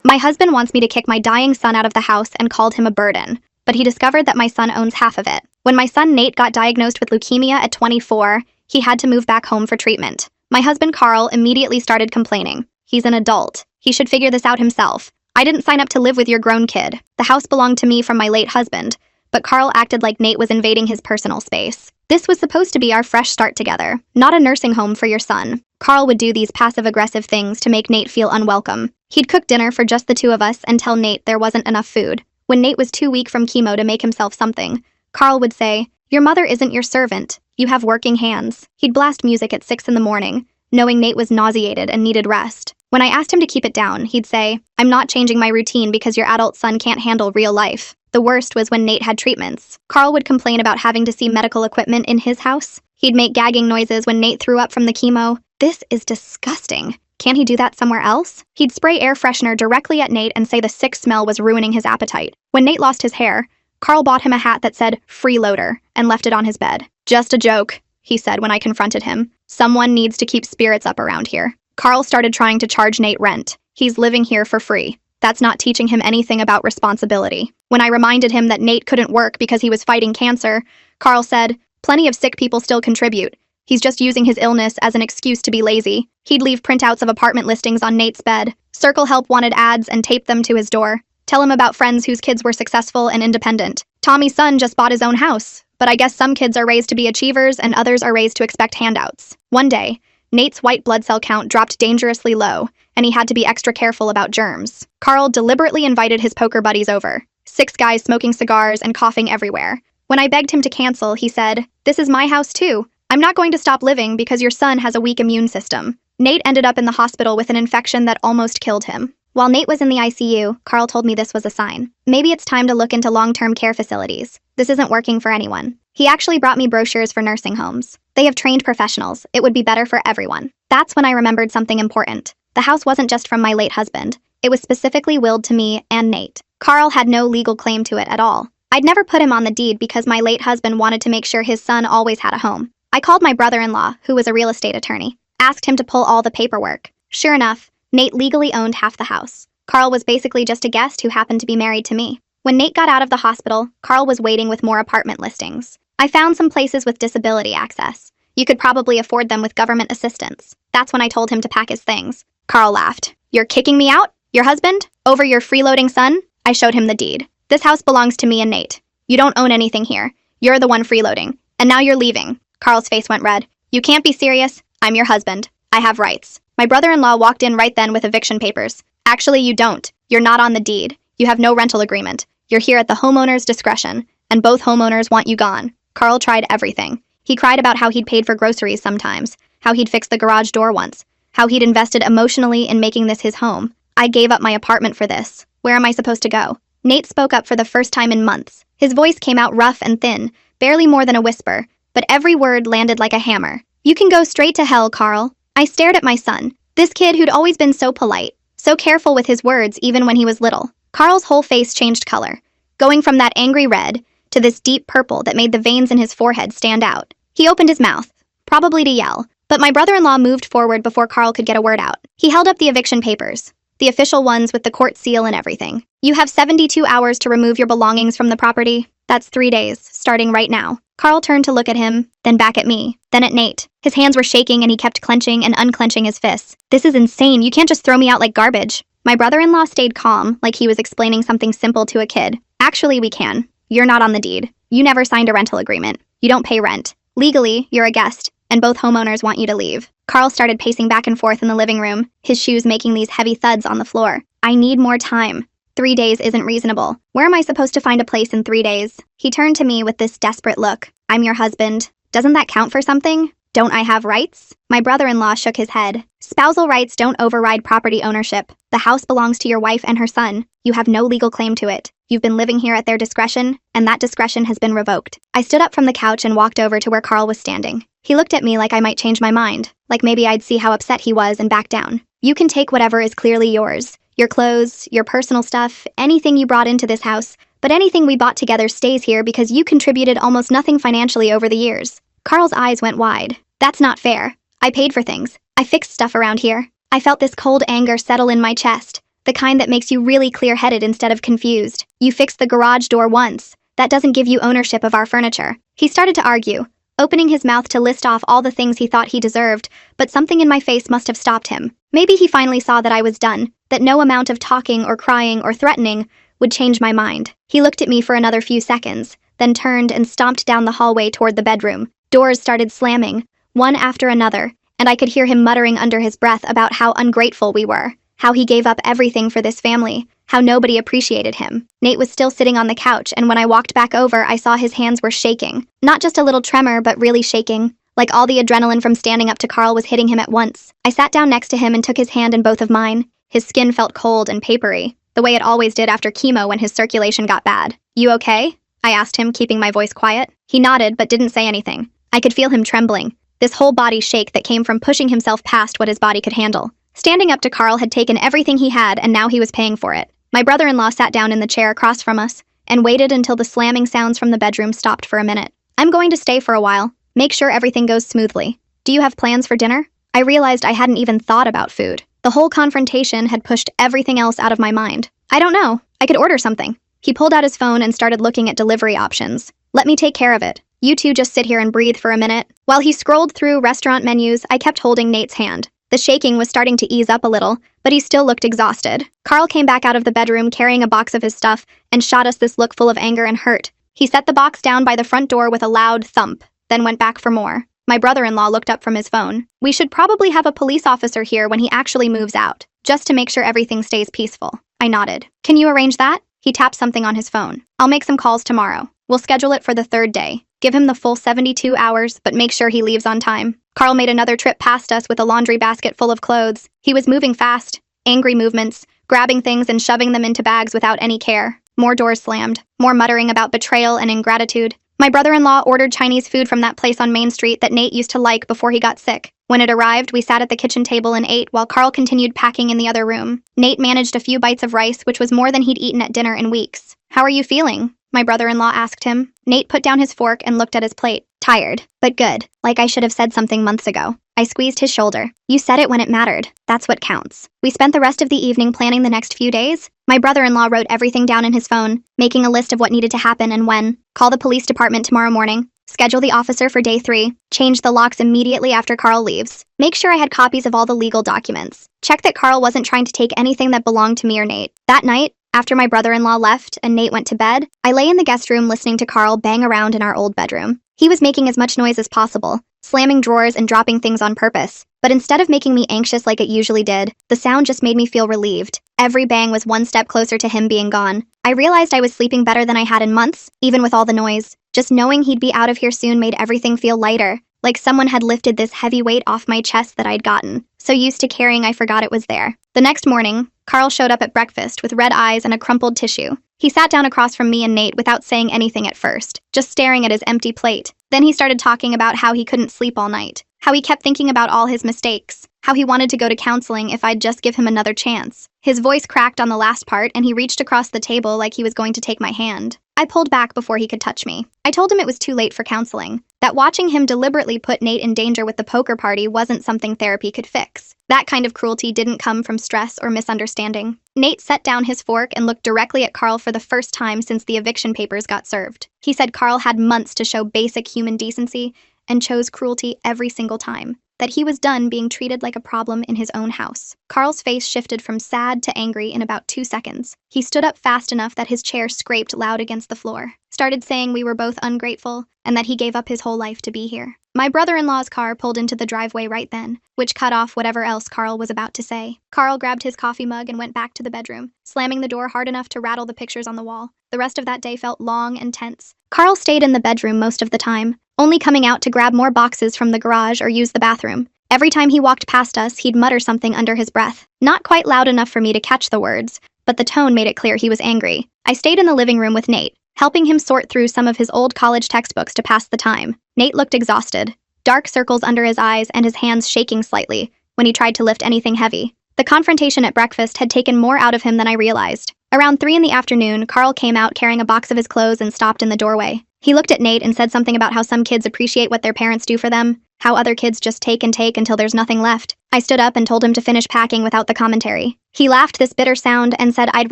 My husband wants me to kick my dying son out of the house and called him a burden, but he discovered that my son owns half of it. When my son Nate got diagnosed with leukemia at 24, he had to move back home for treatment. My husband Carl immediately started complaining. He's an adult. He should figure this out himself. I didn't sign up to live with your grown kid. The house belonged to me from my late husband, but Carl acted like Nate was invading his personal space. This was supposed to be our fresh start together, not a nursing home for your son. Carl would do these passive-aggressive things to make Nate feel unwelcome. He'd cook dinner for just the two of us and tell Nate there wasn't enough food. When Nate was too weak from chemo to make himself something, Carl would say, "Your mother isn't your servant. You have working hands." He'd blast music at 6 in the morning, knowing Nate was nauseated and needed rest. When I asked him to keep it down, he'd say, "I'm not changing my routine because your adult son can't handle real life." The worst was when Nate had treatments. Carl would complain about having to see medical equipment in his house. He'd make gagging noises when Nate threw up from the chemo. This is disgusting. Can't he do that somewhere else? He'd spray air freshener directly at Nate and say the sick smell was ruining his appetite. When Nate lost his hair, Carl bought him a hat that said "freeloader" and left it on his bed. "Just a joke," he said when I confronted him. "Someone needs to keep spirits up around here." Carl started trying to charge Nate rent. He's living here for free. That's not teaching him anything about responsibility. When I reminded him that Nate couldn't work because he was fighting cancer, Carl said, "Plenty of sick people still contribute. He's just using his illness as an excuse to be lazy." He'd leave printouts of apartment listings on Nate's bed, circle help wanted ads, and tape them to his door. Tell him about friends whose kids were successful and independent. Tommy's son just bought his own house, but I guess some kids are raised to be achievers and others are raised to expect handouts. One day, Nate's white blood cell count dropped dangerously low, and he had to be extra careful about germs. Carl deliberately invited his poker buddies over. 6 guys smoking cigars and coughing everywhere. When I begged him to cancel, he said, "This is my house too. I'm not going to stop living because your son has a weak immune system." Nate ended up in the hospital with an infection that almost killed him. While Nate was in the ICU, Carl told me this was a sign. Maybe it's time to look into long-term care facilities. This isn't working for anyone. He actually brought me brochures for nursing homes. They have trained professionals. It would be better for everyone. That's when I remembered something important. The house wasn't just from my late husband. It was specifically willed to me and Nate. Carl had no legal claim to it at all. I'd never put him on the deed because my late husband wanted to make sure his son always had a home. I called my brother-in-law, who was a real estate attorney, asked him to pull all the paperwork. Sure enough, Nate legally owned half the house. Carl was basically just a guest who happened to be married to me. When Nate got out of the hospital, Carl was waiting with more apartment listings. I found some places with disability access. You could probably afford them with government assistance. That's when I told him to pack his things. Carl laughed. "You're kicking me out? Your husband? Over your freeloading son?" I showed him the deed. "This house belongs to me and Nate. You don't own anything here. You're the one freeloading. And now you're leaving." Carl's face went red. "You can't be serious. I'm your husband. I have rights." My brother-in-law walked in right then with eviction papers. "Actually, you don't. You're not on the deed. You have no rental agreement. You're here at the homeowner's discretion, and both homeowners want you gone." Carl tried everything. He cried about how he'd paid for groceries sometimes, how he'd fixed the garage door once, how he'd invested emotionally in making this his home. "I gave up my apartment for this. Where am I supposed to go?" Nate spoke up for the first time in months. His voice came out rough and thin, barely more than a whisper, but every word landed like a hammer. "You can go straight to hell, Carl." I stared at my son, this kid who'd always been so polite, so careful with his words even when he was little. Carl's whole face changed color, going from that angry red to this deep purple that made the veins in his forehead stand out. He opened his mouth, probably to yell, but my brother-in-law moved forward before Carl could get a word out. He held up the eviction papers, the official ones with the court seal and everything. "You have 72 hours to remove your belongings from the property. That's 3 days, starting right now." Carl turned to look at him, then back at me, then at Nate. His hands were shaking and he kept clenching and unclenching his fists. "This is insane. You can't just throw me out like garbage." My brother-in-law stayed calm, like he was explaining something simple to a kid. "Actually, we can. You're not on the deed. You never signed a rental agreement. You don't pay rent. Legally, you're a guest, and both homeowners want you to leave." Carl started pacing back and forth in the living room, his shoes making these heavy thuds on the floor. "I need more time. 3 days isn't reasonable. Where am I supposed to find a place in 3 days?" He turned to me with this desperate look. "I'm your husband. Doesn't that count for something? Don't I have rights?" My brother-in-law shook his head. "Spousal rights don't override property ownership. The house belongs to your wife and her son. You have no legal claim to it. You've been living here at their discretion, and that discretion has been revoked." I stood up from the couch and walked over to where Carl was standing. He looked at me like I might change my mind, like maybe I'd see how upset he was and back down. "You can take whatever is clearly yours. Your clothes, your personal stuff, anything you brought into this house, but anything we bought together stays here because you contributed almost nothing financially over the years." Carl's eyes went wide. "That's not fair. I paid for things. I fixed stuff around here." I felt this cold anger settle in my chest. The kind that makes you really clear-headed instead of confused. You fixed the garage door once. That doesn't give you ownership of our furniture. He started to argue, opening his mouth to list off all the things he thought he deserved, but something in my face must have stopped him. Maybe he finally saw that I was done, that no amount of talking or crying or threatening would change my mind. He looked at me for another few seconds, then turned and stomped down the hallway toward the bedroom. Doors started slamming, one after another, and I could hear him muttering under his breath about how ungrateful we were, how he gave up everything for this family, how nobody appreciated him. Nate was still sitting on the couch, and when I walked back over, I saw his hands were shaking. Not just a little tremor, but really shaking. Like all the adrenaline from standing up to Carl was hitting him at once. I sat down next to him and took his hand in both of mine. His skin felt cold and papery, the way it always did after chemo when his circulation got bad. "You okay?" I asked him, keeping my voice quiet. He nodded, but didn't say anything. I could feel him trembling, this whole body shake that came from pushing himself past what his body could handle. Standing up to Carl had taken everything he had, and now he was paying for it. My brother-in-law sat down in the chair across from us and waited until the slamming sounds from the bedroom stopped for a minute. "I'm going to stay for a while. Make sure everything goes smoothly. Do you have plans for dinner?" I realized I hadn't even thought about food. The whole confrontation had pushed everything else out of my mind. "I don't know. I could order something." He pulled out his phone and started looking at delivery options. "Let me take care of it. You two just sit here and breathe for a minute." While he scrolled through restaurant menus, I kept holding Nate's hand. The shaking was starting to ease up a little, but he still looked exhausted. Carl came back out of the bedroom carrying a box of his stuff and shot us this look full of anger and hurt. He set the box down by the front door with a loud thump, then went back for more. My brother-in-law looked up from his phone. "We should probably have a police officer here when he actually moves out, just to make sure everything stays peaceful." I nodded. "Can you arrange that?" He tapped something on his phone. "I'll make some calls tomorrow. We'll schedule it for the 3rd day. Give him the full 72 hours, but make sure he leaves on time." Carl made another trip past us with a laundry basket full of clothes. He was moving fast, angry movements, grabbing things and shoving them into bags without any care. More doors slammed, more muttering about betrayal and ingratitude. My brother-in-law ordered Chinese food from that place on Main Street that Nate used to like before he got sick. When it arrived, we sat at the kitchen table and ate while Carl continued packing in the other room. Nate managed a few bites of rice, which was more than he'd eaten at dinner in weeks. "How are you feeling?" my brother-in-law asked him. Nate put down his fork and looked at his plate. "Tired, but good. Like I should have said something months ago." I squeezed his shoulder. "You said it when it mattered. That's what counts." We spent the rest of the evening planning the next few days. My brother-in-law wrote everything down in his phone, making a list of what needed to happen and when. Call the police department tomorrow morning. Schedule the officer for day 3. Change the locks immediately after Carl leaves. Make sure I had copies of all the legal documents. Check that Carl wasn't trying to take anything that belonged to me or Nate. That night, after my brother-in-law left and Nate went to bed, I lay in the guest room listening to Carl bang around in our old bedroom. He was making as much noise as possible, slamming drawers and dropping things on purpose. But instead of making me anxious like it usually did, the sound just made me feel relieved. Every bang was one step closer to him being gone. I realized I was sleeping better than I had in months, even with all the noise. Just knowing he'd be out of here soon made everything feel lighter, like someone had lifted this heavy weight off my chest that I'd gotten. So used to carrying I forgot it was there. The next morning, Carl showed up at breakfast with red eyes and a crumpled tissue. He sat down across from me and Nate without saying anything at first, just staring at his empty plate. Then he started talking about how he couldn't sleep all night, how he kept thinking about all his mistakes, how he wanted to go to counseling if I'd just give him another chance. His voice cracked on the last part and he reached across the table like he was going to take my hand. I pulled back before he could touch me. I told him it was too late for counseling, that watching him deliberately put Nate in danger with the poker party wasn't something therapy could fix. That kind of cruelty didn't come from stress or misunderstanding. Nate set down his fork and looked directly at Carl for the first time since the eviction papers got served. He said Carl had months to show basic human decency and chose cruelty every single time, that he was done being treated like a problem in his own house. Carl's face shifted from sad to angry in about 2 seconds. He stood up fast enough that his chair scraped loud against the floor, started saying we were both ungrateful and that he gave up his whole life to be here. My brother-in-law's car pulled into the driveway right then, which cut off whatever else Carl was about to say. Carl grabbed his coffee mug and went back to the bedroom, slamming the door hard enough to rattle the pictures on the wall. The rest of that day felt long and tense. Carl stayed in the bedroom most of the time, only coming out to grab more boxes from the garage or use the bathroom. Every time he walked past us, he'd mutter something under his breath. Not quite loud enough for me to catch the words, but the tone made it clear he was angry. I stayed in the living room with Nate, helping him sort through some of his old college textbooks to pass the time. Nate looked exhausted, dark circles under his eyes and his hands shaking slightly when he tried to lift anything heavy. The confrontation at breakfast had taken more out of him than I realized. Around 3 in the afternoon, Carl came out carrying a box of his clothes and stopped in the doorway. He looked at Nate and said something about how some kids appreciate what their parents do for them, how other kids just take and take until there's nothing left. I stood up and told him to finish packing without the commentary. He laughed this bitter sound and said I'd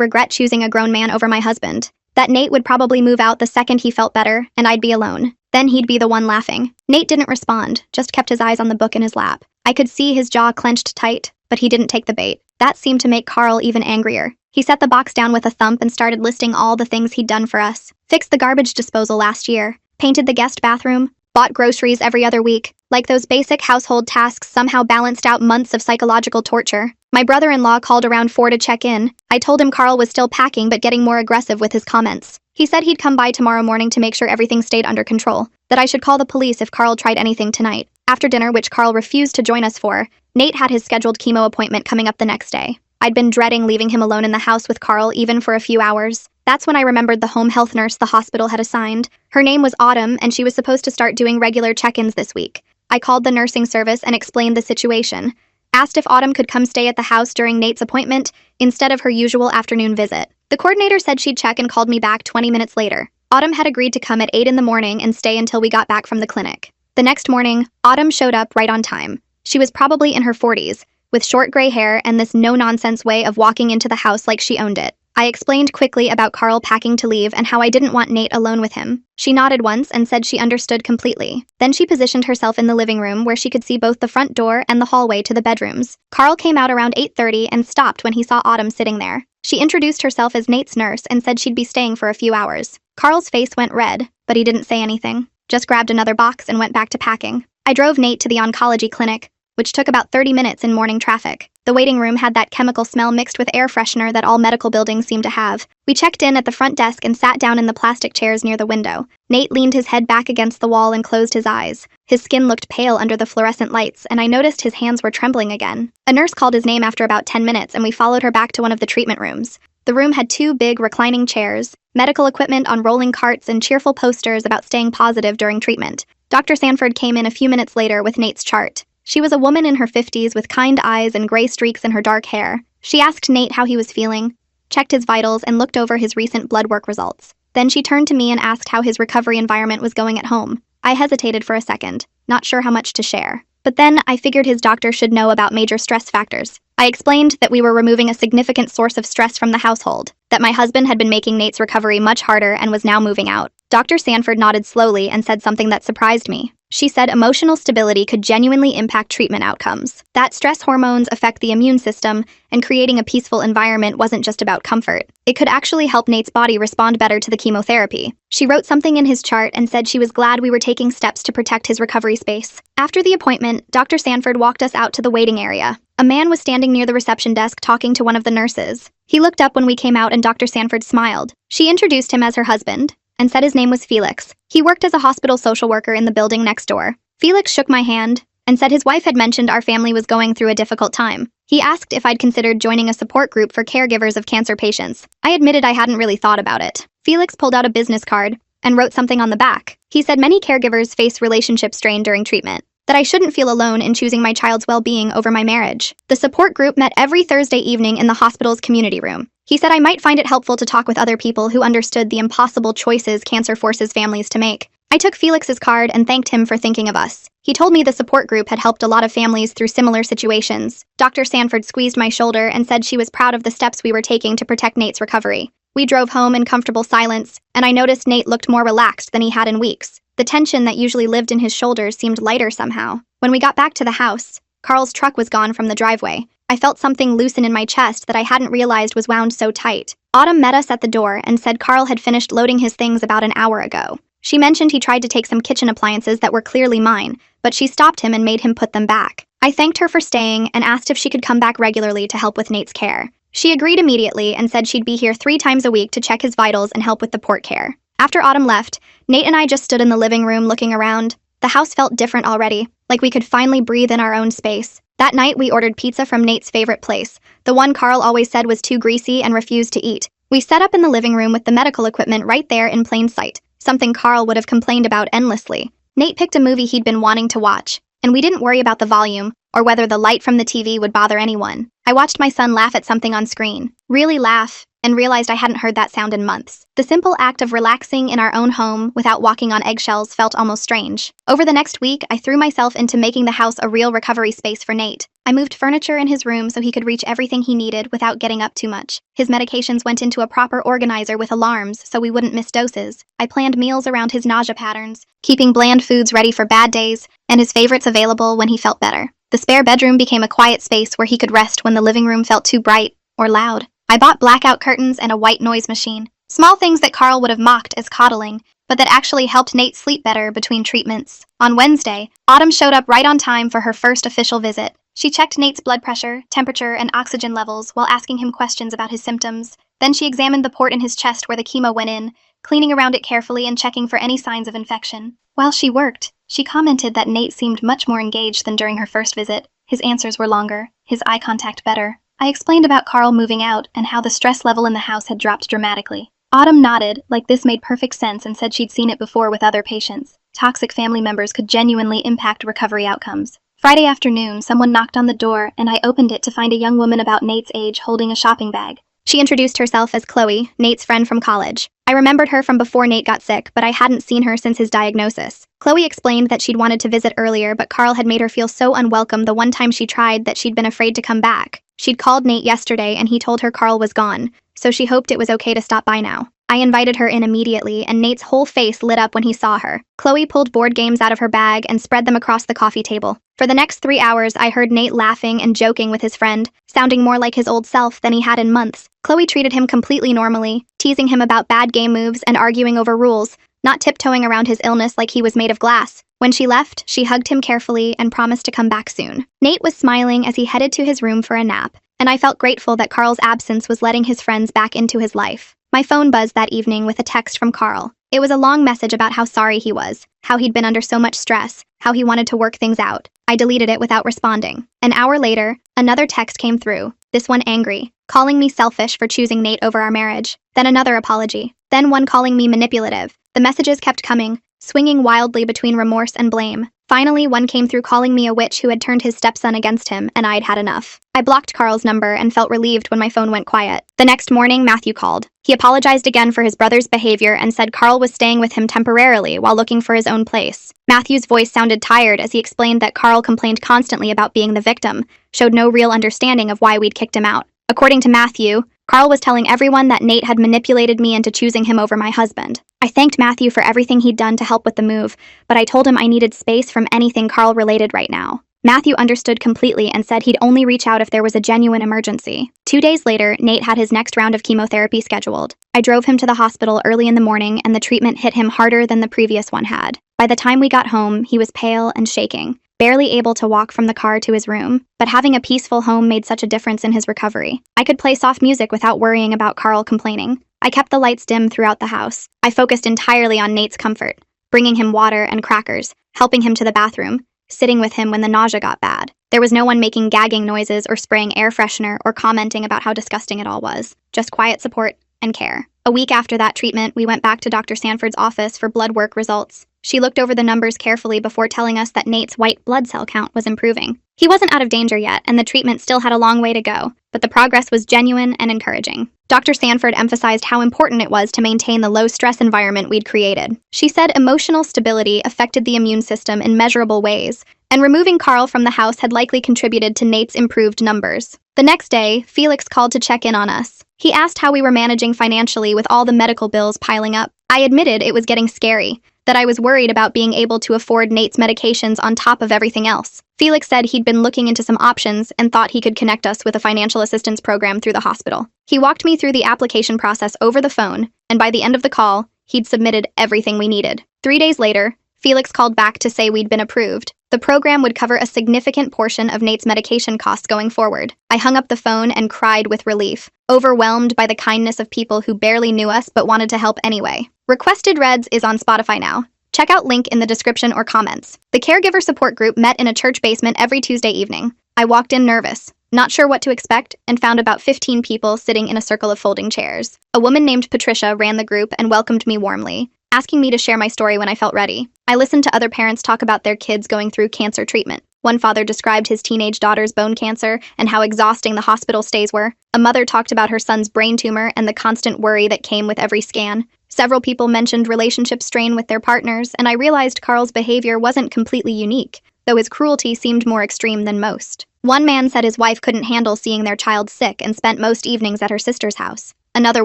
regret choosing a grown man over my husband. That Nate would probably move out the second he felt better, and I'd be alone. Then he'd be the one laughing. Nate didn't respond, just kept his eyes on the book in his lap. I could see his jaw clenched tight, but he didn't take the bait. That seemed to make Carl even angrier. He set the box down with a thump and started listing all the things he'd done for us. Fixed the garbage disposal last year, painted the guest bathroom, bought groceries every other week. Like those basic household tasks somehow balanced out months of psychological torture. My brother-in-law called around 4 to check in. I told him Carl was still packing but getting more aggressive with his comments. He said he'd come by tomorrow morning to make sure everything stayed under control, that I should call the police if Carl tried anything tonight. After dinner, which Carl refused to join us for, Nate had his scheduled chemo appointment coming up the next day. I'd been dreading leaving him alone in the house with Carl even for a few hours. That's when I remembered the home health nurse the hospital had assigned. Her name was Autumn, and she was supposed to start doing regular check-ins this week. I called the nursing service and explained the situation. Asked if Autumn could come stay at the house during Nate's appointment instead of her usual afternoon visit. The coordinator said she'd check and called me back 20 minutes later. Autumn had agreed to come at 8 in the morning and stay until we got back from the clinic. The next morning, Autumn showed up right on time. She was probably in her 40s, with short gray hair and this no-nonsense way of walking into the house like she owned it. I explained quickly about Carl packing to leave and how I didn't want Nate alone with him. She nodded once and said she understood completely. Then she positioned herself in the living room where she could see both the front door and the hallway to the bedrooms. Carl came out around 8:30 and stopped when he saw Autumn sitting there. She introduced herself as Nate's nurse and said she'd be staying for a few hours. Carl's face went red, but he didn't say anything. Just grabbed another box and went back to packing. I drove Nate to the oncology clinic, which took about 30 minutes in morning traffic. The waiting room had that chemical smell mixed with air freshener that all medical buildings seem to have. We checked in at the front desk and sat down in the plastic chairs near the window. Nate leaned his head back against the wall and closed his eyes. His skin looked pale under the fluorescent lights, and I noticed his hands were trembling again. A nurse called his name after about 10 minutes, and we followed her back to one of the treatment rooms. The room had 2 big reclining chairs, medical equipment on rolling carts, and cheerful posters about staying positive during treatment. Dr. Sanford came in a few minutes later with Nate's chart. She was a woman in her 50s with kind eyes and gray streaks in her dark hair. She asked Nate how he was feeling, checked his vitals, and looked over his recent blood work results. Then she turned to me and asked how his recovery environment was going at home. I hesitated for a second, not sure how much to share. But then I figured his doctor should know about major stress factors. I explained that we were removing a significant source of stress from the household, that my husband had been making Nate's recovery much harder and was now moving out. Dr. Sanford nodded slowly and said something that surprised me. She said emotional stability could genuinely impact treatment outcomes, that stress hormones affect the immune system, and creating a peaceful environment wasn't just about comfort. It could actually help Nate's body respond better to the chemotherapy. She wrote something in his chart and said she was glad we were taking steps to protect his recovery space. After the appointment, Dr. Sanford walked us out to the waiting area. A man was standing near the reception desk talking to one of the nurses. He looked up when we came out and Dr. Sanford smiled. She introduced him as her husband and said his name was Felix. He worked as a hospital social worker in the building next door. Felix shook my hand and said his wife had mentioned our family was going through a difficult time. He asked if I'd considered joining a support group for caregivers of cancer patients. I admitted I hadn't really thought about it. Felix pulled out a business card and wrote something on the back. He said many caregivers face relationship strain during treatment, that I shouldn't feel alone in choosing my child's well-being over my marriage. The support group met every Thursday evening in the hospital's community room. He said I might find it helpful to talk with other people who understood the impossible choices cancer forces families to make. I took Felix's card and thanked him for thinking of us. He told me the support group had helped a lot of families through similar situations. Dr. Sanford squeezed my shoulder and said she was proud of the steps we were taking to protect Nate's recovery. We drove home in comfortable silence, and I noticed Nate looked more relaxed than he had in weeks. The tension that usually lived in his shoulders seemed lighter somehow. When we got back to the house, Carl's truck was gone from the driveway. I felt something loosen in my chest that I hadn't realized was wound so tight. Autumn met us at the door and said Carl had finished loading his things about an hour ago. She mentioned he tried to take some kitchen appliances that were clearly mine, but she stopped him and made him put them back. I thanked her for staying and asked if she could come back regularly to help with Nate's care. She agreed immediately and said she'd be here 3 times a week to check his vitals and help with the port care. After Autumn left, Nate and I just stood in the living room looking around. The house felt different already, like we could finally breathe in our own space. That night, we ordered pizza from Nate's favorite place, the one Carl always said was too greasy and refused to eat. We set up in the living room with the medical equipment right there in plain sight, something Carl would have complained about endlessly. Nate picked a movie he'd been wanting to watch, and we didn't worry about the volume or whether the light from the TV would bother anyone. I watched my son laugh at something on screen, really laugh, and realized I hadn't heard that sound in months. The simple act of relaxing in our own home without walking on eggshells felt almost strange. Over the next week, I threw myself into making the house a real recovery space for Nate. I moved furniture in his room so he could reach everything he needed without getting up too much. His medications went into a proper organizer with alarms so we wouldn't miss doses. I planned meals around his nausea patterns, keeping bland foods ready for bad days, and his favorites available when he felt better. The spare bedroom became a quiet space where he could rest when the living room felt too bright or loud. I bought blackout curtains and a white noise machine. Small things that Carl would have mocked as coddling, but that actually helped Nate sleep better between treatments. On Wednesday, Autumn showed up right on time for her first official visit. She checked Nate's blood pressure, temperature, and oxygen levels while asking him questions about his symptoms. Then she examined the port in his chest where the chemo went in, cleaning around it carefully and checking for any signs of infection. While she worked, she commented that Nate seemed much more engaged than during her first visit. His answers were longer, his eye contact better. I explained about Carl moving out and how the stress level in the house had dropped dramatically. Autumn nodded, like this made perfect sense, and said she'd seen it before with other patients. Toxic family members could genuinely impact recovery outcomes. Friday afternoon, someone knocked on the door, and I opened it to find a young woman about Nate's age holding a shopping bag. She introduced herself as Chloe, Nate's friend from college. I remembered her from before Nate got sick, but I hadn't seen her since his diagnosis. Chloe explained that she'd wanted to visit earlier, but Carl had made her feel so unwelcome the one time she tried that she'd been afraid to come back. She'd called Nate yesterday, and he told her Carl was gone, so she hoped it was okay to stop by now. I invited her in immediately, and Nate's whole face lit up when he saw her. Chloe pulled board games out of her bag and spread them across the coffee table. For the next 3 hours, I heard Nate laughing and joking with his friend, sounding more like his old self than he had in months. Chloe treated him completely normally, teasing him about bad game moves and arguing over rules, not tiptoeing around his illness like he was made of glass. When she left, she hugged him carefully and promised to come back soon. Nate was smiling as he headed to his room for a nap, and I felt grateful that Carl's absence was letting his friends back into his life. My phone buzzed that evening with a text from Carl. It was a long message about how sorry he was, how he'd been under so much stress, how he wanted to work things out. I deleted it without responding. An hour later, another text came through, this one angry, calling me selfish for choosing Nate over our marriage. Then another apology. Then one calling me manipulative. The messages kept coming, swinging wildly between remorse and blame. Finally, one came through calling me a witch who had turned his stepson against him, and I'd had enough. I blocked Carl's number and felt relieved when my phone went quiet. The next morning, Matthew called. He apologized again for his brother's behavior and said Carl was staying with him temporarily while looking for his own place. Matthew's voice sounded tired as he explained that Carl complained constantly about being the victim, showed no real understanding of why we'd kicked him out. According to Matthew, Carl was telling everyone that Nate had manipulated me into choosing him over my husband. I thanked Matthew for everything he'd done to help with the move, but I told him I needed space from anything Carl related right now. Matthew understood completely and said he'd only reach out if there was a genuine emergency. 2 days later, Nate had his next round of chemotherapy scheduled. I drove him to the hospital early in the morning, and the treatment hit him harder than the previous one had. By the time we got home, he was pale and shaking, barely able to walk from the car to his room, but having a peaceful home made such a difference in his recovery. I could play soft music without worrying about Carl complaining. I kept the lights dim throughout the house. I focused entirely on Nate's comfort, bringing him water and crackers, helping him to the bathroom, sitting with him when the nausea got bad. There was no one making gagging noises or spraying air freshener or commenting about how disgusting it all was. Just quiet support and care. A week after that treatment, we went back to Dr. Sanford's office for blood work results. She looked over the numbers carefully before telling us that Nate's white blood cell count was improving. He wasn't out of danger yet, and the treatment still had a long way to go, but the progress was genuine and encouraging. Dr. Sanford emphasized how important it was to maintain the low-stress environment we'd created. She said emotional stability affected the immune system in measurable ways, and removing Carl from the house had likely contributed to Nate's improved numbers. The next day, Felix called to check in on us. He asked how we were managing financially with all the medical bills piling up. I admitted it was getting scary, that I was worried about being able to afford Nate's medications on top of everything else. Felix said he'd been looking into some options and thought he could connect us with a financial assistance program through the hospital. He walked me through the application process over the phone, and by the end of the call, he'd submitted everything we needed. 3 days later, Felix called back to say we'd been approved. The program would cover a significant portion of Nate's medication costs going forward. I hung up the phone and cried with relief, overwhelmed by the kindness of people who barely knew us but wanted to help anyway. Requested Reds is on Spotify now. Check out link in the description or comments. The caregiver support group met in a church basement every Tuesday evening. I walked in nervous, not sure what to expect, and found about 15 people sitting in a circle of folding chairs. A woman named Patricia ran the group and welcomed me warmly, asking me to share my story when I felt ready. I listened to other parents talk about their kids going through cancer treatment. One father described his teenage daughter's bone cancer and how exhausting the hospital stays were. A mother talked about her son's brain tumor and the constant worry that came with every scan. Several people mentioned relationship strain with their partners, and I realized Carl's behavior wasn't completely unique, though his cruelty seemed more extreme than most. One man said his wife couldn't handle seeing their child sick and spent most evenings at her sister's house. Another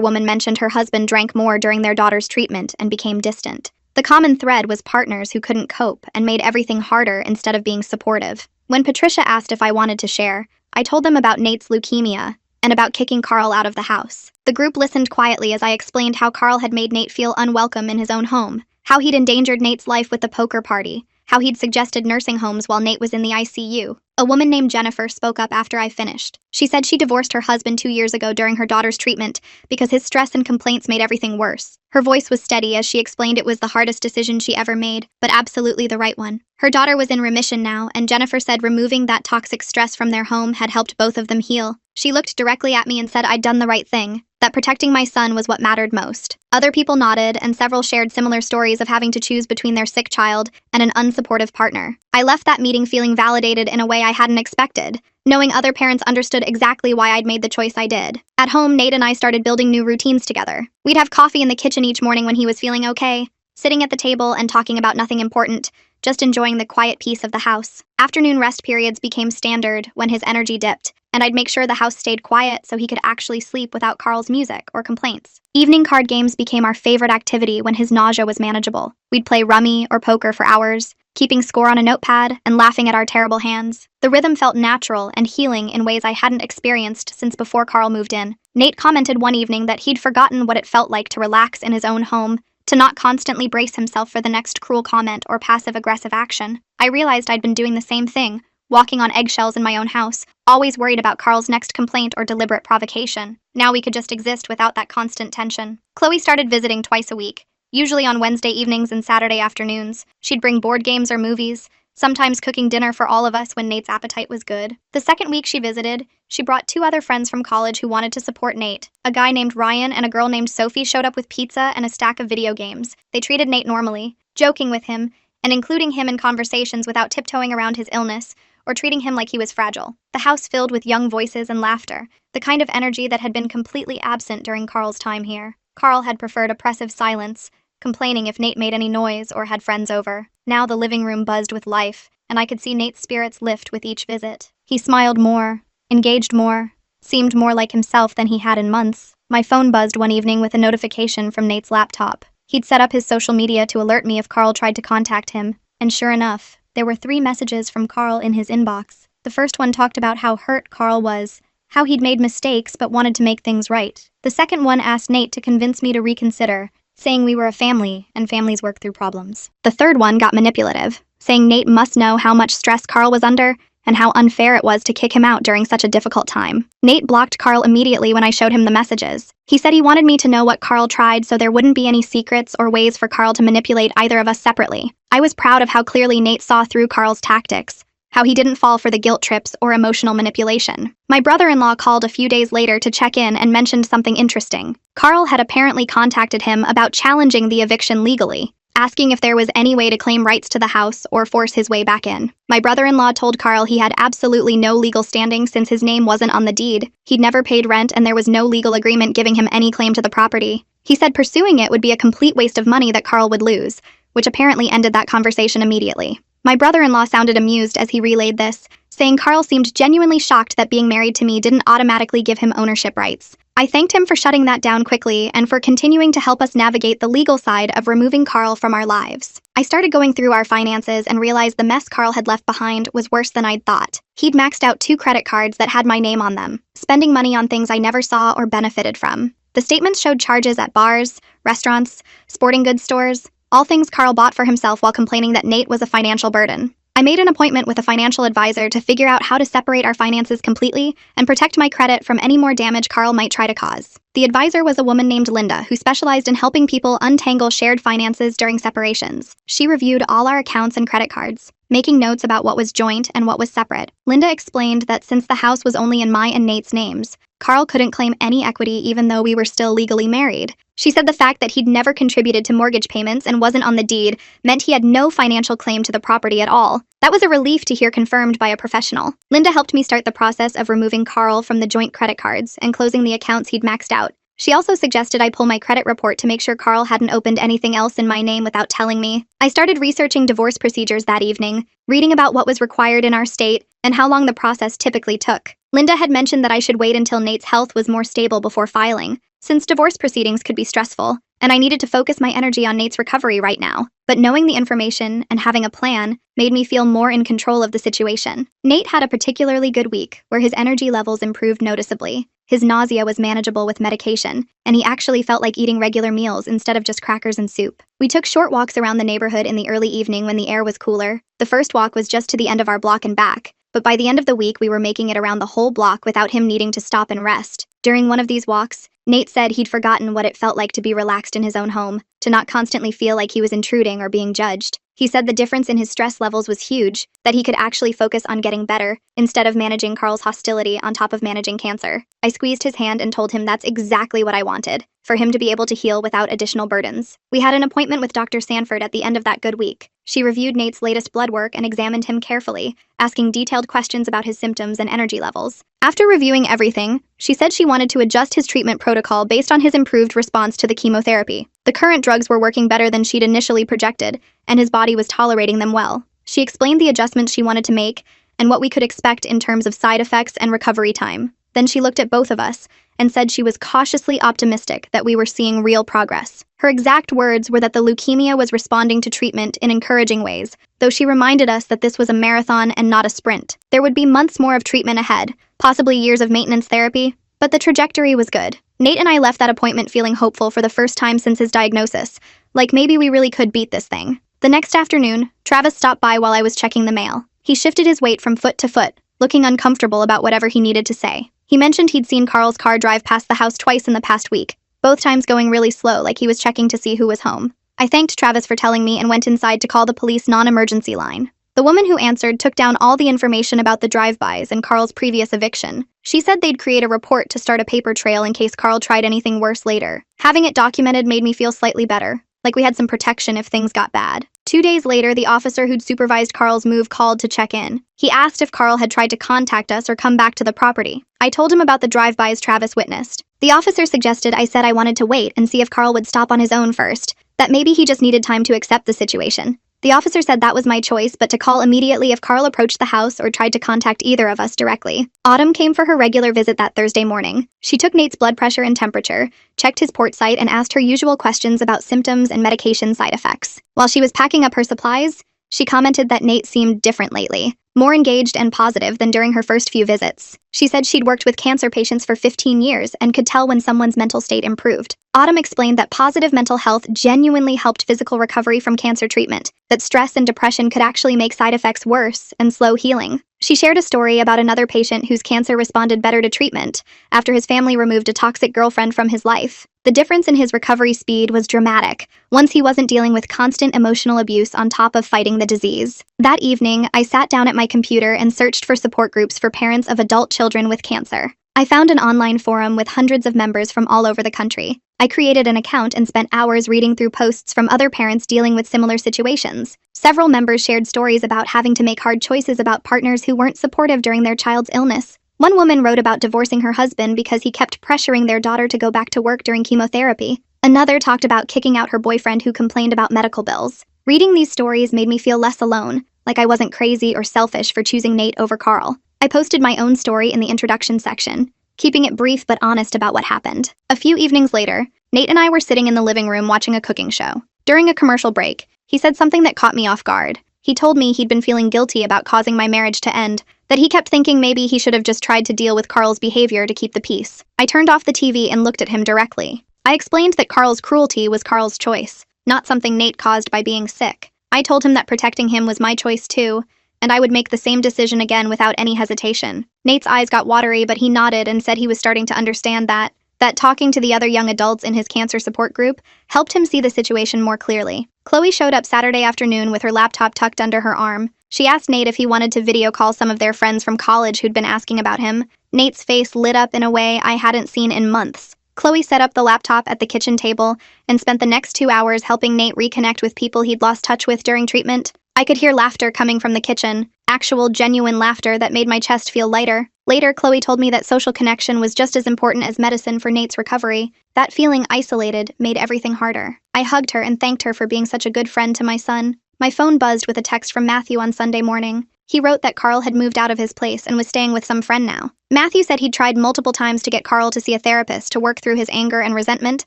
woman mentioned her husband drank more during their daughter's treatment and became distant. The common thread was partners who couldn't cope and made everything harder instead of being supportive. When Patricia asked if I wanted to share, I told them about Nate's leukemia and about kicking Carl out of the house. The group listened quietly as I explained how Carl had made Nate feel unwelcome in his own home, how he'd endangered Nate's life with the poker party, how he'd suggested nursing homes while Nate was in the ICU. A woman named Jennifer spoke up after I finished. She said she divorced her husband 2 years ago during her daughter's treatment because his stress and complaints made everything worse. Her voice was steady as she explained it was the hardest decision she ever made, but absolutely the right one. Her daughter was in remission now, and Jennifer said removing that toxic stress from their home had helped both of them heal. She looked directly at me and said I'd done the right thing, that protecting my son was what mattered most. Other people nodded, and several shared similar stories of having to choose between their sick child and an unsupportive partner. I left that meeting feeling validated in a way I hadn't expected, knowing other parents understood exactly why I'd made the choice I did. At home, Nate and I started building new routines together. We'd have coffee in the kitchen each morning when he was feeling okay, sitting at the table and talking about nothing important, just enjoying the quiet peace of the house. Afternoon rest periods became standard when his energy dipped, and I'd make sure the house stayed quiet so he could actually sleep without Carl's music or complaints. Evening card games became our favorite activity when his nausea was manageable. We'd play rummy or poker for hours, keeping score on a notepad and laughing at our terrible hands. The rhythm felt natural and healing in ways I hadn't experienced since before Carl moved in. Nate commented one evening that he'd forgotten what it felt like to relax in his own home, to not constantly brace himself for the next cruel comment or passive-aggressive action. I realized I'd been doing the same thing, walking on eggshells in my own house, always worried about Carl's next complaint or deliberate provocation. Now we could just exist without that constant tension. Chloe started visiting twice a week, usually on Wednesday evenings and Saturday afternoons. She'd bring board games or movies, sometimes cooking dinner for all of us when Nate's appetite was good. The second week she visited, she brought 2 other friends from college who wanted to support Nate. A guy named Ryan and a girl named Sophie showed up with pizza and a stack of video games. They treated Nate normally, joking with him, and including him in conversations without tiptoeing around his illness or treating him like he was fragile. The house filled with young voices and laughter, the kind of energy that had been completely absent during Carl's time here. Carl had preferred oppressive silence, complaining if Nate made any noise or had friends over. Now the living room buzzed with life, and I could see Nate's spirits lift with each visit. He smiled more, engaged more, seemed more like himself than he had in months. My phone buzzed one evening with a notification from Nate's laptop. He'd set up his social media to alert me if Carl tried to contact him, and sure enough, there were 3 messages from Carl in his inbox. The first one talked about how hurt Carl was, how he'd made mistakes but wanted to make things right. The second one asked Nate to convince me to reconsider, saying we were a family and families work through problems. The third one got manipulative, saying Nate must know how much stress Carl was under and how unfair it was to kick him out during such a difficult time. Nate blocked Carl immediately when I showed him the messages. He said he wanted me to know what Carl tried so there wouldn't be any secrets or ways for Carl to manipulate either of us separately. I was proud of how clearly Nate saw through Carl's tactics, how he didn't fall for the guilt trips or emotional manipulation. My brother-in-law called a few days later to check in and mentioned something interesting. Carl had apparently contacted him about challenging the eviction legally, asking if there was any way to claim rights to the house or force his way back in. My brother-in-law told Carl he had absolutely no legal standing since his name wasn't on the deed. He'd never paid rent and there was no legal agreement giving him any claim to the property. He said pursuing it would be a complete waste of money that Carl would lose, which apparently ended that conversation immediately. My brother-in-law sounded amused as he relayed this, saying Carl seemed genuinely shocked that being married to me didn't automatically give him ownership rights. I thanked him for shutting that down quickly and for continuing to help us navigate the legal side of removing Carl from our lives. I started going through our finances and realized the mess Carl had left behind was worse than I'd thought. He'd maxed out 2 credit cards that had my name on them, spending money on things I never saw or benefited from. The statements showed charges at bars, restaurants, sporting goods stores, all things Carl bought for himself while complaining that Nate was a financial burden. I made an appointment with a financial advisor to figure out how to separate our finances completely and protect my credit from any more damage Carl might try to cause. The advisor was a woman named Linda who specialized in helping people untangle shared finances during separations. She reviewed all our accounts and credit cards, making notes about what was joint and what was separate. Linda explained that since the house was only in my and Nate's names, Carl couldn't claim any equity even though we were still legally married. She said the fact that he'd never contributed to mortgage payments and wasn't on the deed meant he had no financial claim to the property at all. That was a relief to hear confirmed by a professional. Linda helped me start the process of removing Carl from the joint credit cards and closing the accounts he'd maxed out, She also suggested I pull my credit report to make sure Carl hadn't opened anything else in my name without telling me. I started researching divorce procedures that evening, reading about what was required in our state and how long the process typically took. Linda had mentioned that I should wait until Nate's health was more stable before filing, since divorce proceedings could be stressful, and I needed to focus my energy on Nate's recovery right now. But knowing the information and having a plan made me feel more in control of the situation. Nate had a particularly good week, where his energy levels improved noticeably. His nausea was manageable with medication, and he actually felt like eating regular meals instead of just crackers and soup. We took short walks around the neighborhood in the early evening when the air was cooler. The first walk was just to the end of our block and back, but by the end of the week we were making it around the whole block without him needing to stop and rest. During one of these walks, Nate said he'd forgotten what it felt like to be relaxed in his own home, to not constantly feel like he was intruding or being judged. He said the difference in his stress levels was huge, that he could actually focus on getting better, instead of managing Carl's hostility on top of managing cancer. I squeezed his hand and told him that's exactly what I wanted, for him to be able to heal without additional burdens. We had an appointment with Dr. Sanford at the end of that good week. She reviewed Nate's latest blood work and examined him carefully, asking detailed questions about his symptoms and energy levels. After reviewing everything, she said she wanted to adjust his treatment protocol based on his improved response to the chemotherapy. The current drugs were working better than she'd initially projected, and his body was tolerating them well. She explained the adjustments she wanted to make and what we could expect in terms of side effects and recovery time. Then she looked at both of us and said she was cautiously optimistic that we were seeing real progress. Her exact words were that the leukemia was responding to treatment in encouraging ways, though she reminded us that this was a marathon and not a sprint. There would be months more of treatment ahead, possibly years of maintenance therapy, but the trajectory was good. Nate and I left that appointment feeling hopeful for the first time since his diagnosis, like maybe we really could beat this thing. The next afternoon, Travis stopped by while I was checking the mail. He shifted his weight from foot to foot, looking uncomfortable about whatever he needed to say. He mentioned he'd seen Carl's car drive past the house twice in the past week, both times going really slow, like he was checking to see who was home. I thanked Travis for telling me and went inside to call the police non-emergency line. The woman who answered took down all the information about the drive-bys and Carl's previous eviction. She said they'd create a report to start a paper trail in case Carl tried anything worse later. Having it documented made me feel slightly better, like we had some protection if things got bad. 2 days later, the officer who'd supervised Carl's move called to check in. He asked if Carl had tried to contact us or come back to the property. I told him about the drive-bys Travis witnessed. The officer suggested I said I wanted to wait and see if Carl would stop on his own first, that maybe he just needed time to accept the situation. The officer said that was my choice, but to call immediately if Carl approached the house or tried to contact either of us directly. Autumn came for her regular visit that Thursday morning. She took Nate's blood pressure and temperature, checked his port site, and asked her usual questions about symptoms and medication side effects. While she was packing up her supplies, she commented that Nate seemed different lately, more engaged and positive than during her first few visits. She said she'd worked with cancer patients for 15 years and could tell when someone's mental state improved. Autumn explained that positive mental health genuinely helped physical recovery from cancer treatment, that stress and depression could actually make side effects worse and slow healing. She shared a story about another patient whose cancer responded better to treatment after his family removed a toxic girlfriend from his life. The difference in his recovery speed was dramatic, once he wasn't dealing with constant emotional abuse on top of fighting the disease. That evening, I sat down at my computer and searched for support groups for parents of adult children with cancer. I found an online forum with hundreds of members from all over the country. I created an account and spent hours reading through posts from other parents dealing with similar situations. Several members shared stories about having to make hard choices about partners who weren't supportive during their child's illness. One woman wrote about divorcing her husband because he kept pressuring their daughter to go back to work during chemotherapy. Another talked about kicking out her boyfriend who complained about medical bills. Reading these stories made me feel less alone, like I wasn't crazy or selfish for choosing Nate over Carl. I posted my own story in the introduction section, keeping it brief but honest about what happened. A few evenings later, Nate and I were sitting in the living room watching a cooking show. During a commercial break, he said something that caught me off guard. He told me he'd been feeling guilty about causing my marriage to end, that he kept thinking maybe he should have just tried to deal with Carl's behavior to keep the peace. I turned off the TV and looked at him directly. I explained that Carl's cruelty was Carl's choice, not something Nate caused by being sick. I told him that protecting him was my choice too, and I would make the same decision again without any hesitation. Nate's eyes got watery, but he nodded and said he was starting to understand that talking to the other young adults in his cancer support group helped him see the situation more clearly. Chloe showed up Saturday afternoon with her laptop tucked under her arm. She asked Nate if he wanted to video call some of their friends from college who'd been asking about him. Nate's face lit up in a way I hadn't seen in months. Chloe set up the laptop at the kitchen table and spent the next 2 hours helping Nate reconnect with people he'd lost touch with during treatment. I could hear laughter coming from the kitchen, actual genuine laughter that made my chest feel lighter. Later, Chloe told me that social connection was just as important as medicine for Nate's recovery. That feeling isolated made everything harder. I hugged her and thanked her for being such a good friend to my son. My phone buzzed with a text from Matthew on Sunday morning. He wrote that Carl had moved out of his place and was staying with some friend now. Matthew said he'd tried multiple times to get Carl to see a therapist to work through his anger and resentment,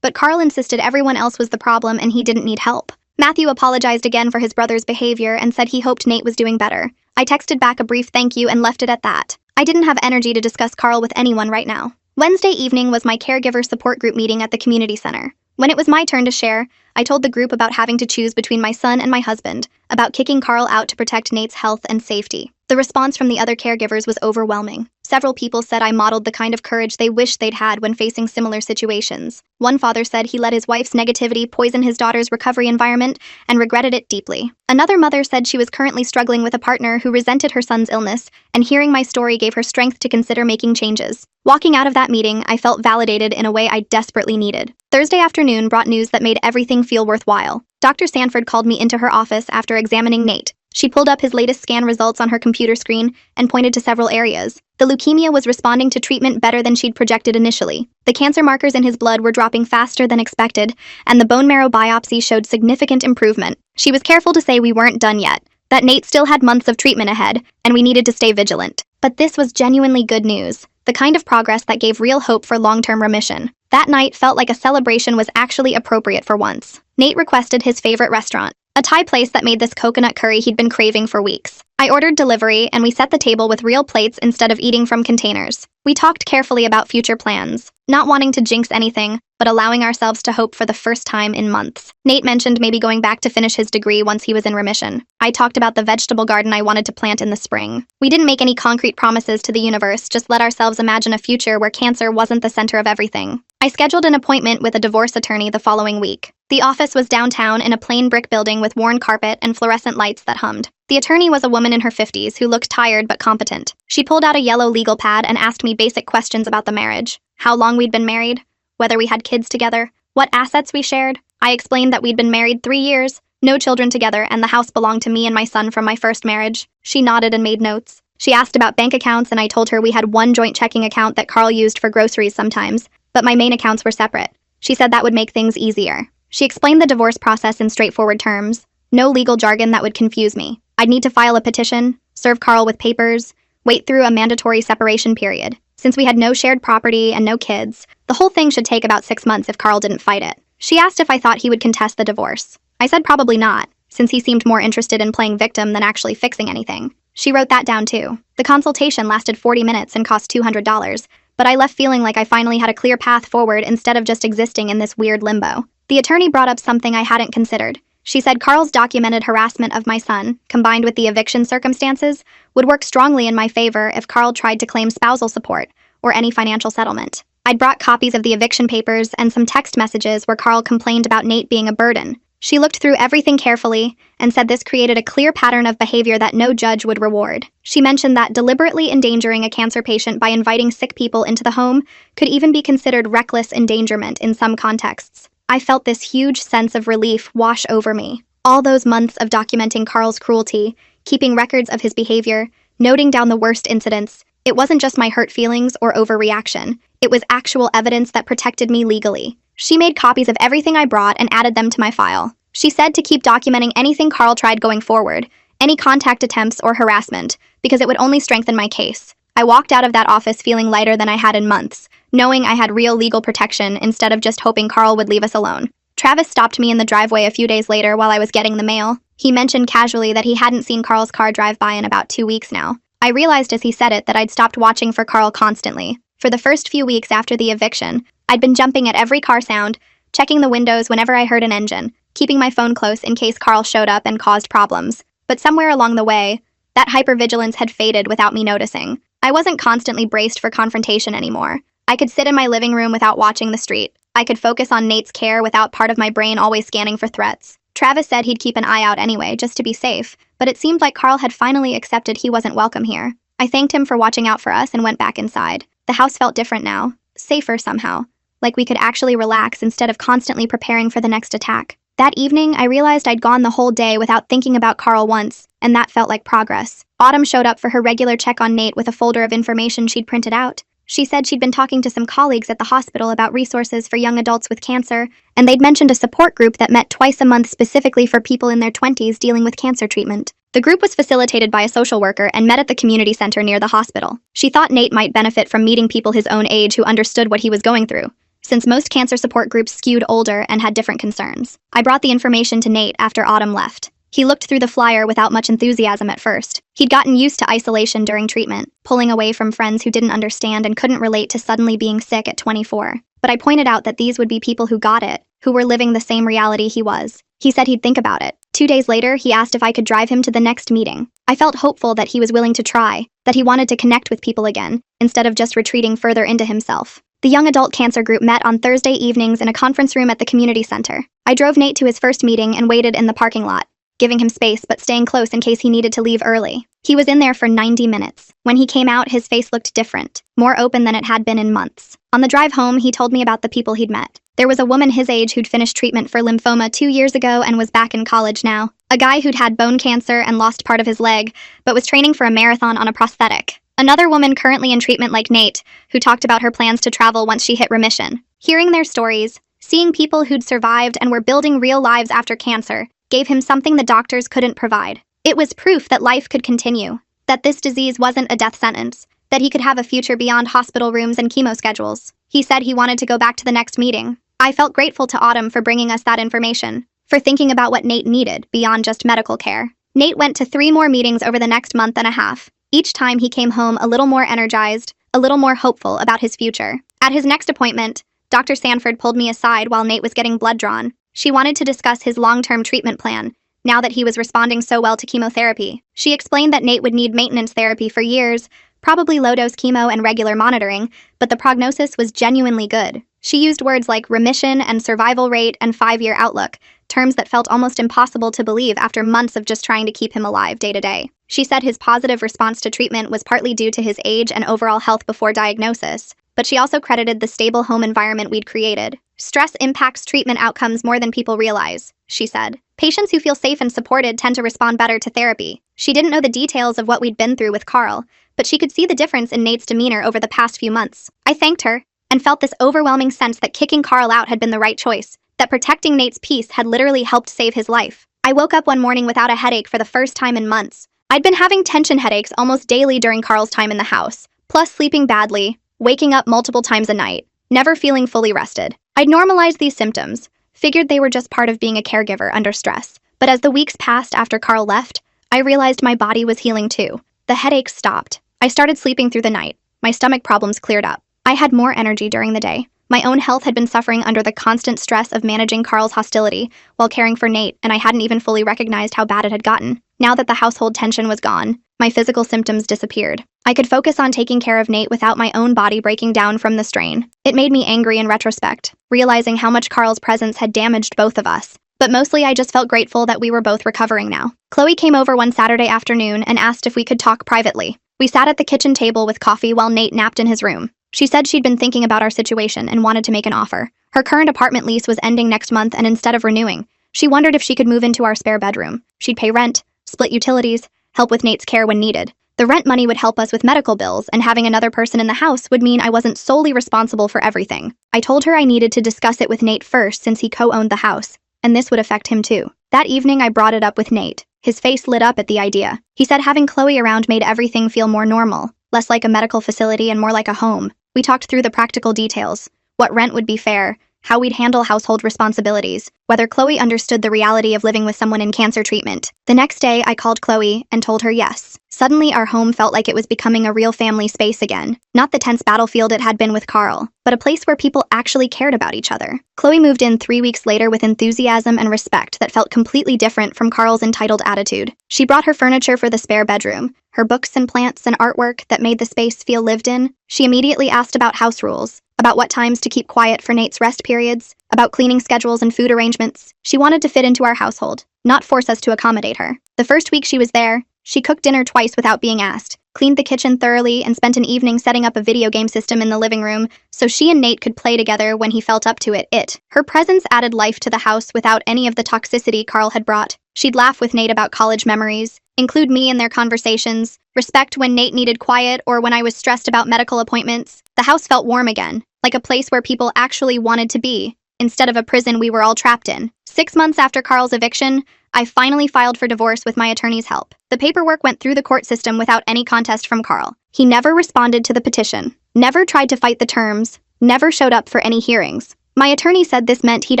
but Carl insisted everyone else was the problem and he didn't need help. Matthew apologized again for his brother's behavior and said he hoped Nate was doing better. I texted back a brief thank you and left it at that. I didn't have energy to discuss Carl with anyone right now. Wednesday evening was my caregiver support group meeting at the community center. When it was my turn to share, I told the group about having to choose between my son and my husband, about kicking Carl out to protect Nate's health and safety. The response from the other caregivers was overwhelming. Several people said I modeled the kind of courage they wished they'd had when facing similar situations. One father said he let his wife's negativity poison his daughter's recovery environment and regretted it deeply. Another mother said she was currently struggling with a partner who resented her son's illness, and hearing my story gave her strength to consider making changes. Walking out of that meeting, I felt validated in a way I desperately needed. Thursday afternoon brought news that made everything feel worthwhile. Dr. Sanford called me into her office after examining Nate. She pulled up his latest scan results on her computer screen and pointed to several areas. The leukemia was responding to treatment better than she'd projected initially. The cancer markers in his blood were dropping faster than expected, and the bone marrow biopsy showed significant improvement. She was careful to say we weren't done yet, that Nate still had months of treatment ahead, and we needed to stay vigilant. But this was genuinely good news, the kind of progress that gave real hope for long-term remission. That night felt like a celebration was actually appropriate for once. Nate requested his favorite restaurant, a Thai place that made this coconut curry he'd been craving for weeks. I ordered delivery, and we set the table with real plates instead of eating from containers. We talked carefully about future plans, not wanting to jinx anything, but allowing ourselves to hope for the first time in months. Nate mentioned maybe going back to finish his degree once he was in remission. I talked about the vegetable garden I wanted to plant in the spring. We didn't make any concrete promises to the universe, just let ourselves imagine a future where cancer wasn't the center of everything. I scheduled an appointment with a divorce attorney the following week. The office was downtown in a plain brick building with worn carpet and fluorescent lights that hummed. The attorney was a woman in her 50s who looked tired but competent. She pulled out a yellow legal pad and asked me basic questions about the marriage. How long we'd been married, whether we had kids together, what assets we shared. I explained that we'd been married 3 years, no children together, and the house belonged to me and my son from my first marriage. She nodded and made notes. She asked about bank accounts, and I told her we had one joint checking account that Carl used for groceries sometimes, but my main accounts were separate. She said that would make things easier. She explained the divorce process in straightforward terms. No legal jargon that would confuse me. I'd need to file a petition, serve Carl with papers, wait through a mandatory separation period. Since we had no shared property and no kids, the whole thing should take about 6 months if Carl didn't fight it. She asked if I thought he would contest the divorce. I said probably not, since he seemed more interested in playing victim than actually fixing anything. She wrote that down too. The consultation lasted 40 minutes and cost $200, but I left feeling like I finally had a clear path forward instead of just existing in this weird limbo. The attorney brought up something I hadn't considered. She said Carl's documented harassment of my son, combined with the eviction circumstances, would work strongly in my favor if Carl tried to claim spousal support or any financial settlement. I'd brought copies of the eviction papers and some text messages where Carl complained about Nate being a burden. She looked through everything carefully and said this created a clear pattern of behavior that no judge would reward. She mentioned that deliberately endangering a cancer patient by inviting sick people into the home could even be considered reckless endangerment in some contexts. I felt this huge sense of relief wash over me. All those months of documenting Carl's cruelty, keeping records of his behavior, noting down the worst incidents, it wasn't just my hurt feelings or overreaction. It was actual evidence that protected me legally. She made copies of everything I brought and added them to my file. She said to keep documenting anything Carl tried going forward, any contact attempts or harassment, because it would only strengthen my case. I walked out of that office feeling lighter than I had in months, knowing I had real legal protection instead of just hoping Carl would leave us alone. Travis stopped me in the driveway a few days later while I was getting the mail. He mentioned casually that he hadn't seen Carl's car drive by in about 2 weeks now. I realized as he said it that I'd stopped watching for Carl constantly. For the first few weeks after the eviction, I'd been jumping at every car sound, checking the windows whenever I heard an engine, keeping my phone close in case Carl showed up and caused problems. But somewhere along the way, that hypervigilance had faded without me noticing. I wasn't constantly braced for confrontation anymore. I could sit in my living room without watching the street. I could focus on Nate's care without part of my brain always scanning for threats. Travis said he'd keep an eye out anyway, just to be safe, but it seemed like Carl had finally accepted he wasn't welcome here. I thanked him for watching out for us and went back inside. The house felt different now, safer somehow, like we could actually relax instead of constantly preparing for the next attack. That evening, I realized I'd gone the whole day without thinking about Carl once, and that felt like progress. Autumn showed up for her regular check on Nate with a folder of information she'd printed out. She said she'd been talking to some colleagues at the hospital about resources for young adults with cancer, and they'd mentioned a support group that met twice a month specifically for people in their 20s dealing with cancer treatment. The group was facilitated by a social worker and met at the community center near the hospital. She thought Nate might benefit from meeting people his own age who understood what he was going through, since most cancer support groups skewed older and had different concerns. I brought the information to Nate after Autumn left. He looked through the flyer without much enthusiasm at first. He'd gotten used to isolation during treatment, pulling away from friends who didn't understand and couldn't relate to suddenly being sick at 24. But I pointed out that these would be people who got it, who were living the same reality he was. He said he'd think about it. 2 days later, he asked if I could drive him to the next meeting. I felt hopeful that he was willing to try, that he wanted to connect with people again, instead of just retreating further into himself. The young adult cancer group met on Thursday evenings in a conference room at the community center. I drove Nate to his first meeting and waited in the parking lot, giving him space but staying close in case he needed to leave early. He was in there for 90 minutes. When he came out, his face looked different, more open than it had been in months. On the drive home, he told me about the people he'd met. There was a woman his age who'd finished treatment for lymphoma 2 years ago and was back in college now. A guy who'd had bone cancer and lost part of his leg, but was training for a marathon on a prosthetic. Another woman currently in treatment like Nate, who talked about her plans to travel once she hit remission. Hearing their stories, seeing people who'd survived and were building real lives after cancer, gave him something the doctors couldn't provide. It was proof that life could continue, that this disease wasn't a death sentence, that he could have a future beyond hospital rooms and chemo schedules. He said he wanted to go back to the next meeting. I felt grateful to Autumn for bringing us that information, for thinking about what Nate needed beyond just medical care. Nate went to 3 more meetings over the next month and a half. Each time he came home a little more energized, a little more hopeful about his future. At his next appointment, Dr. Sanford pulled me aside while Nate was getting blood drawn. She wanted to discuss his long-term treatment plan, now that he was responding so well to chemotherapy. She explained that Nate would need maintenance therapy for years, probably low-dose chemo and regular monitoring, but the prognosis was genuinely good. She used words like remission and survival rate and 5-year outlook, terms that felt almost impossible to believe after months of just trying to keep him alive day to day. She said his positive response to treatment was partly due to his age and overall health before diagnosis, but she also credited the stable home environment we'd created. Stress impacts treatment outcomes more than people realize, she said. Patients who feel safe and supported tend to respond better to therapy. She didn't know the details of what we'd been through with Carl, but she could see the difference in Nate's demeanor over the past few months. I thanked her, and felt this overwhelming sense that kicking Carl out had been the right choice, that protecting Nate's peace had literally helped save his life. I woke up one morning without a headache for the first time in months. I'd been having tension headaches almost daily during Carl's time in the house, plus sleeping badly, waking up multiple times a night, never feeling fully rested. I'd normalized these symptoms, figured they were just part of being a caregiver under stress. But as the weeks passed after Carl left, I realized my body was healing too. The headaches stopped. I started sleeping through the night. My stomach problems cleared up. I had more energy during the day. My own health had been suffering under the constant stress of managing Carl's hostility while caring for Nate, and I hadn't even fully recognized how bad it had gotten. Now that the household tension was gone, my physical symptoms disappeared. I could focus on taking care of Nate without my own body breaking down from the strain. It made me angry in retrospect, realizing how much Carl's presence had damaged both of us. But mostly I just felt grateful that we were both recovering now. Chloe came over one Saturday afternoon and asked if we could talk privately. We sat at the kitchen table with coffee while Nate napped in his room. She said she'd been thinking about our situation and wanted to make an offer. Her current apartment lease was ending next month, and instead of renewing, she wondered if she could move into our spare bedroom. She'd pay rent, split utilities, help with Nate's care when needed. The rent money would help us with medical bills, and having another person in the house would mean I wasn't solely responsible for everything. I told her I needed to discuss it with Nate first since he co-owned the house, and this would affect him too. That evening I brought it up with Nate. His face lit up at the idea. He said having Chloe around made everything feel more normal, less like a medical facility and more like a home. We talked through the practical details, what rent would be fair, how we'd handle household responsibilities, whether Chloe understood the reality of living with someone in cancer treatment. The next day, I called Chloe and told her yes. Suddenly, our home felt like it was becoming a real family space again. Not the tense battlefield it had been with Carl, but a place where people actually cared about each other. Chloe moved in 3 weeks later with enthusiasm and respect that felt completely different from Carl's entitled attitude. She brought her furniture for the spare bedroom, her books and plants and artwork that made the space feel lived in. She immediately asked about house rules, about what times to keep quiet for Nate's rest periods, about cleaning schedules and food arrangements. She wanted to fit into our household, not force us to accommodate her. The first week she was there, she cooked dinner twice without being asked, cleaned the kitchen thoroughly, and spent an evening setting up a video game system in the living room so she and Nate could play together when he felt up to it. Her presence added life to the house without any of the toxicity Carl had brought. She'd laugh with Nate about college memories, include me in their conversations, respect when Nate needed quiet or when I was stressed about medical appointments. The house felt warm again, like a place where people actually wanted to be, instead of a prison we were all trapped in. 6 months after Carl's eviction, I finally filed for divorce with my attorney's help. The paperwork went through the court system without any contest from Carl. He never responded to the petition, never tried to fight the terms, never showed up for any hearings. My attorney said this meant he'd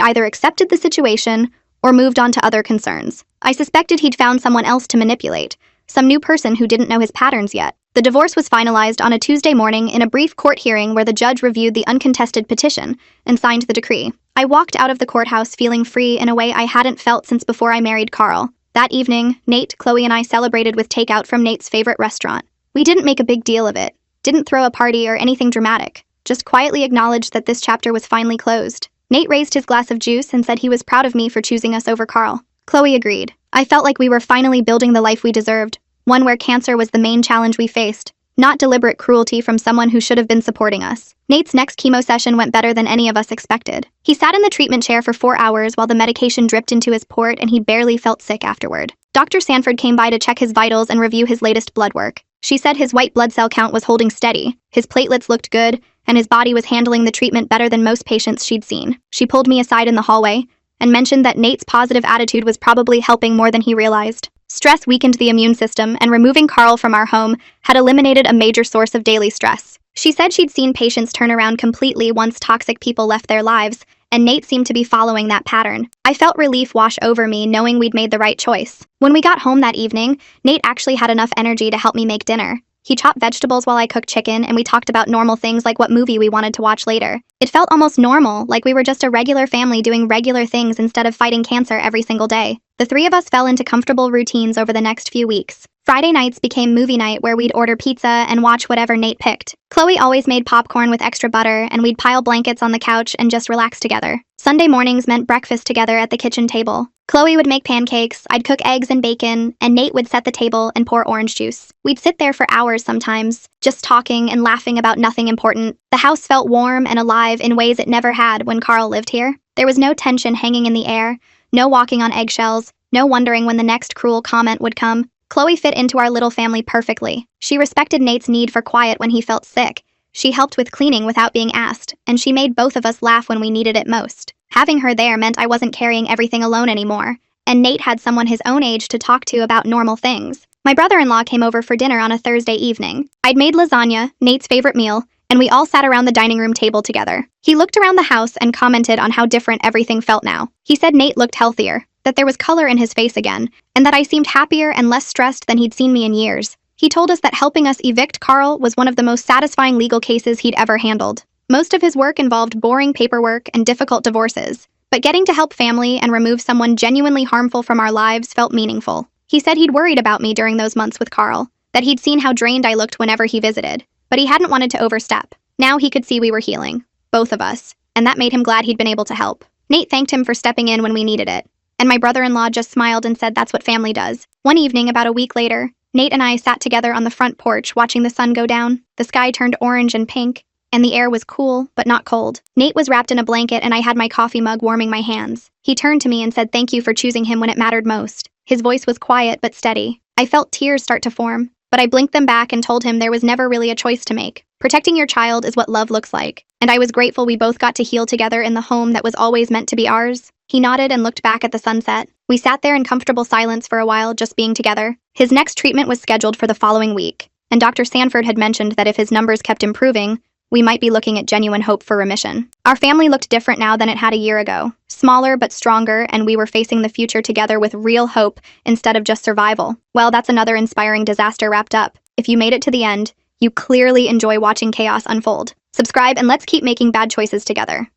either accepted the situation or moved on to other concerns. I suspected he'd found someone else to manipulate, some new person who didn't know his patterns yet. The divorce was finalized on a Tuesday morning in a brief court hearing where the judge reviewed the uncontested petition and signed the decree. I walked out of the courthouse feeling free in a way I hadn't felt since before I married Carl. That evening, Nate, Chloe, and I celebrated with takeout from Nate's favorite restaurant. We didn't make a big deal of it, didn't throw a party or anything dramatic, just quietly acknowledged that this chapter was finally closed. Nate raised his glass of juice and said he was proud of me for choosing us over Carl. Chloe agreed. I felt like we were finally building the life we deserved, one where cancer was the main challenge we faced, not deliberate cruelty from someone who should have been supporting us. Nate's next chemo session went better than any of us expected. He sat in the treatment chair for 4 hours while the medication dripped into his port, and he barely felt sick afterward. Dr. Sanford came by to check his vitals and review his latest blood work. She said his white blood cell count was holding steady, his platelets looked good, and his body was handling the treatment better than most patients she'd seen. She pulled me aside in the hallway and mentioned that Nate's positive attitude was probably helping more than he realized. Stress weakened the immune system, and removing Carl from our home had eliminated a major source of daily stress. She said she'd seen patients turn around completely once toxic people left their lives, and Nate seemed to be following that pattern. I felt relief wash over me knowing we'd made the right choice. When we got home that evening, Nate actually had enough energy to help me make dinner. He chopped vegetables while I cooked chicken, and we talked about normal things like what movie we wanted to watch later. It felt almost normal, like we were just a regular family doing regular things instead of fighting cancer every single day. The three of us fell into comfortable routines over the next few weeks. Friday nights became movie night where we'd order pizza and watch whatever Nate picked. Chloe always made popcorn with extra butter, and we'd pile blankets on the couch and just relax together. Sunday mornings meant breakfast together at the kitchen table. Chloe would make pancakes, I'd cook eggs and bacon, and Nate would set the table and pour orange juice. We'd sit there for hours sometimes, just talking and laughing about nothing important. The house felt warm and alive in ways it never had when Carl lived here. There was no tension hanging in the air, no walking on eggshells, no wondering when the next cruel comment would come. Chloe fit into our little family perfectly. She respected Nate's need for quiet when he felt sick. She helped with cleaning without being asked, and she made both of us laugh when we needed it most. Having her there meant I wasn't carrying everything alone anymore, and Nate had someone his own age to talk to about normal things. My brother-in-law came over for dinner on a Thursday evening. I'd made lasagna, Nate's favorite meal, and we all sat around the dining room table together. He looked around the house and commented on how different everything felt now. He said Nate looked healthier, that there was color in his face again, and that I seemed happier and less stressed than he'd seen me in years. He told us that helping us evict Carl was one of the most satisfying legal cases he'd ever handled. Most of his work involved boring paperwork and difficult divorces, but getting to help family and remove someone genuinely harmful from our lives felt meaningful. He said he'd worried about me during those months with Carl, that he'd seen how drained I looked whenever he visited, but he hadn't wanted to overstep. Now he could see we were healing, both of us, and that made him glad he'd been able to help. Nate thanked him for stepping in when we needed it, and my brother-in-law just smiled and said that's what family does. One evening, about a week later, Nate and I sat together on the front porch watching the sun go down. The sky turned orange and pink, and the air was cool, but not cold. Nate was wrapped in a blanket, and I had my coffee mug warming my hands. He turned to me and said thank you for choosing him when it mattered most. His voice was quiet but steady. I felt tears start to form, but I blinked them back and told him there was never really a choice to make. Protecting your child is what love looks like, and I was grateful we both got to heal together in the home that was always meant to be ours. He nodded and looked back at the sunset. We sat there in comfortable silence for a while, just being together. His next treatment was scheduled for the following week, and Dr. Sanford had mentioned that if his numbers kept improving, we might be looking at genuine hope for remission. Our family looked different now than it had a year ago. Smaller but stronger, and we were facing the future together with real hope instead of just survival. Well, that's another inspiring disaster wrapped up. If you made it to the end, you clearly enjoy watching chaos unfold. Subscribe and let's keep making bad choices together.